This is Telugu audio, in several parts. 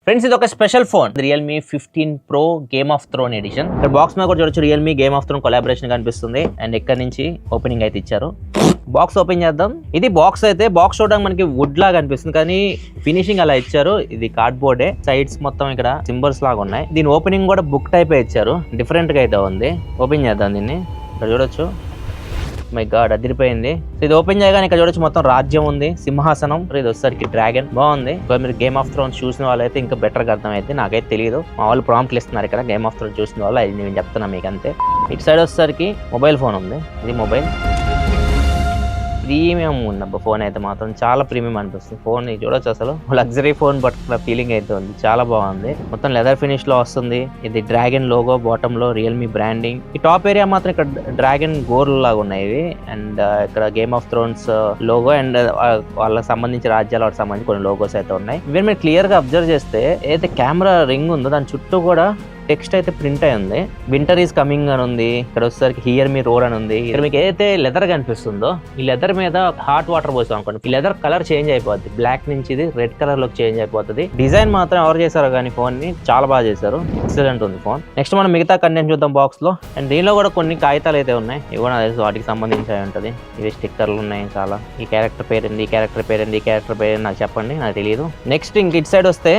ఫ్రెండ్స్ ఇది ఒక special phone Realme 15 Pro game of throne edition. ఇక్కడ బాక్స్ మీద కూడా చూడొచ్చు Realme game of throne collaboration కనిపిస్తుంది. అండ్ ఇక్కడ నుంచి ఓపెనింగ్ అయితే ఇచ్చారు. బాక్స్ ఓపెన్ చేద్దాం. ఇది బాక్స్ అయితే బాక్స్ చూడడానికి మనకి వుడ్ లాగా అనిపిస్తుంది, కానీ ఫినిషింగ్ అలా ఇచ్చారు. ఇది కార్డ్ బోర్డే, సైడ్స్ మొత్తం ఇక్కడ సింబల్స్ లాగా ఉన్నాయి. దీని ఓపెనింగ్ కూడా బుక్ టైప్ ఇచ్చారు, డిఫరెంట్ గా అయితే ఉంది. ఓపెన్ చేద్దాం దీన్ని. ఇక్కడ చూడొచ్చు, మై గాడ్ అదిరిపోయింది. ఇది ఓపెన్ చేయగానే ఇక్కడ చూడొచ్చు మొత్తం రాజ్యం ఉంది, సింహాసనం. ఇది వచ్చేసరికి డ్రాగన్ బాగుంది. మీరు గేమ్ ఆఫ్ థ్రోన్స్ చూసిన వాళ్ళైతే ఇంకా బెటర్ గా అర్థమైంది. నాకైతే తెలియదు, మా వాళ్ళు ప్రాంప్ట్లు ఇస్తున్నారు ఇక్కడ. గేమ్ ఆఫ్ థ్రోన్స్ చూసిన వాళ్ళు అది నేను చెప్తున్నా మీకు అంతే. ఇటు సైడ్ వచ్చేసరికి మొబైల్ ఫోన్ ఉంది. ఇది మొబైల్ ప్రీమియం ఉందబ్బా. ఫోన్ అయితే మాత్రం చాలా ప్రీమియం అనిపిస్తుంది. ఫోన్ చూడొచ్చు, అసలు లగ్జరీ ఫోన్ పట్టుకున్న ఫీలింగ్ అయితే ఉంది. చాలా బాగుంది. మొత్తం లెదర్ ఫినిష్ లో వస్తుంది. ఇది డ్రాగన్ లోగో, బాటమ్ లో రియల్మీ బ్రాండింగ్. ఈ టాప్ ఏరియా మాత్రం ఇక్కడ డ్రాగన్ గోర్లు లాగా ఉన్నాయి ఇవి. అండ్ ఇక్కడ game of Thrones logo and వాళ్ళకి సంబంధించి రాజ్యాల వాటికి సంబంధించి కొన్ని లోగోస్ అయితే ఉన్నాయి. ఇవి మీరు క్లియర్ గా అబ్జర్వ్ చేస్తే ఏదైతే కెమెరా రింగ్ ఉందో దాని చుట్టూ కూడా టెక్స్ట్ అయితే ప్రింట్ అయి ఉంది. వింటర్ ఈజ్ కమింగ్ అని ఉంది. ఇక్కడ వచ్చేసరికి హియర్ మీ రోడ్ అని ఉంది. ఇక్కడ మీకు ఏదైతే లెదర్ కనిపిస్తుందో ఈ లెదర్ మీద హాట్ వాటర్ పోసాం అనుకోండి, ఈ లెదర్ కలర్ చేంజ్ అయిపోద్ది. బ్లాక్ నుంచి ఇది రెడ్ కలర్ లోకి చేంజ్ అయిపోతుంది. డిజైన్ మాత్రం ఎవరు చేశారో కానీ ఫోన్ ని చాలా బాగా చేశారు. ఎక్సలెంట్ ఉంది ఫోన్. నెక్స్ట్ మనం మిగతా కంటెంట్ చూద్దాం బాక్స్ లో. అండ్ దీనిలో కూడా కొన్ని కాగితాలు అయితే ఉన్నాయి. ఇవి కూడా తెలుసు వాటికి సంబంధించి ఉంటది. ఇవి స్టిక్కర్లు ఉన్నాయి చాలా. ఈ క్యారెక్టర్ పేరుంది, ఈ క్యారెక్టర్ పేరుంది, ఈ క్యారెక్టర్ పేరు నాకు చెప్పండి, నాకు తెలియదు. నెక్స్ట్ ఇంక ఇటు సైడ్ వస్తే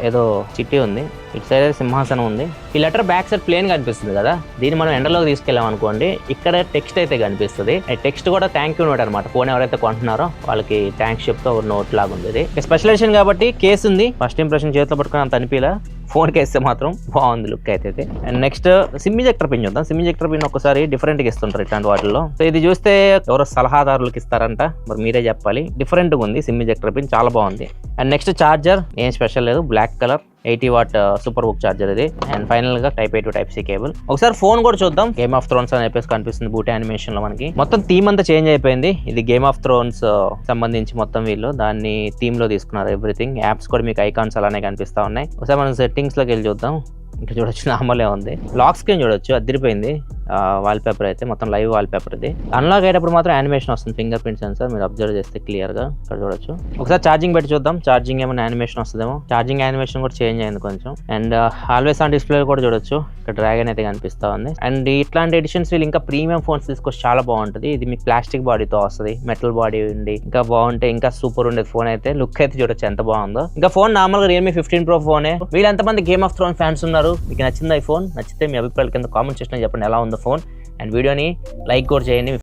ఏదో చిట్టి ఉంది. ఇటు సైడ్ సింహాసనం ఉంది. ఈ లెటర్ బ్యాక్ సైడ్ ప్లేన్ కనిపిస్తుంది కదా, దీన్ని మనం ఎండలోకి తీసుకెళ్ళాం అనుకోండి, ఇక్కడ టెక్స్ట్ అయితే కనిపిస్తుంది. ఈ టెక్స్ట్ కూడా థ్యాంక్ యూ నోట్ అనమాట. ఫోన్ ఎవరైతే కొంటున్నారో వాళ్ళకి థ్యాంక్స్ చెప్తూ ఒక నోట్ లాగా ఉంది. ఇది స్పెషలైజేషన్ కాబట్టి కేసు ఉంది. ఫస్ట్ ఇంప్రెషన్ చేతిలో పట్టుకుని అంత అనిపిలా, ఫోన్ కేస్తే మాత్రం బాగుంది లుక్ అయితే. And next SIM injector pin చూద్దాం. సిమ్ ఇంజెక్టర్ పిన్ ఒకసారి డిఫరెంట్ గా ఇస్తుంటారు ఇట్లాంటి వాటిల్లో. సో ఇది చూస్తే ఎవరో సలహాదారులకు ఇస్తారంట, మరి మీరే చెప్పాలి. డిఫరెంట్ గా ఉంది సిమ్ ఇంజెక్టర్ పిన్, చాలా బాగుంది. అండ్ నెక్స్ట్ చార్జర్ ఏం స్పెషల్ లేదు, బ్లాక్ కలర్ 80 వాట్ సూపర్ బుక్ చార్జర్ ఇది. అండ్ ఫైనల్ గా type A to Type C cable. ఒకసారి ఫోన్ కూడా చూద్దాం. గేమ్ ఆఫ్ థ్రోన్స్ అని చెప్పేసి కనిపిస్తుంది బూట్ యానిమేషన్ లో మనకి. మొత్తం థీమ్ అంతా చేంజ్ అయిపోయింది. ఇది గేమ్ ఆఫ్ థ్రోన్స్ సంబంధించి మొత్తం వీళ్ళు దాన్ని థీమ్ లో తీసుకున్నారు. ఎవ్రీథింగ్ యాప్స్ కూడా మీకు ఐకాన్స్ అలానే కనిపిస్తా ఉన్నాయి. ఒకసారి మనం సెట్టింగ్స్ లోకి వెళ్ళి చూద్దాం. ఇంకా చూడొచ్చు నార్మలే ఉంది. లాక్ స్క్రీన్ చూడొచ్చు, అదిరిపోయింది. వాల్ పేపర్ అయితే మొత్తం లైవ్ వాల్ పేపర్ ఇది. అన్లాక్ అయ్యేటప్పుడు మాత్రం యానిమేషన్ వస్తుంది, ఫింగర్ ప్రింట్ సెన్సర్. మీరు అబ్జర్వ్ చేస్తే క్లియర్ గా ఇక్కడ చూడొచ్చు. ఒకసారి ఛార్జింగ్ పెట్టి చూద్దాం, ఛార్జింగ్ ఏమైనా యానిమేషన్ వస్తుందేమో. ఛార్జింగ్ యానిమేషన్ కూడా చేంజ్ అయింది కొంచెం. అండ్ ఆల్వేస్ ఆన్ డిస్ప్లే కూడా చూడొచ్చు, ఇక్కడ డ్రాగన్ అయితే కనిపిస్తా ఉంది. అండ్ ఇట్లాంటి ఎడిషన్స్ వీళ్ళు ఇంకా ప్రీమియం ఫోన్స్ తీసుకొచ్చి చాలా బాగుంటుంది. ఇది మీకు ప్లాస్టిక్ బాడీతో వస్తుంది, మెటల్ బాడీ ఉండి ఇంకా బాగుంటే ఇంకా సూపర్ ఉండేది ఫోన్ అయితే. లుక్ అయితే చూడొచ్చు ఎంత బాగుందో. ఇంకా ఫోన్ నార్మల్ గా రియల్మీ 15 Pro ఫోనే. వీళ్ళు ఎంతమంది గేమ్ ఆఫ్ థ్రోన్ ఫ్యాన్స్ ఉన్నారు? మీకు నచ్చిందా ఈ ఫోన్? నచ్చితే మీ అభిప్రాయాలు కింద కామెంట్ సెక్షన్ చెప్పండి ఎలా ఉందో ఫోన్. అండ్ వీడియోని లైక్ కూడా చేయండి.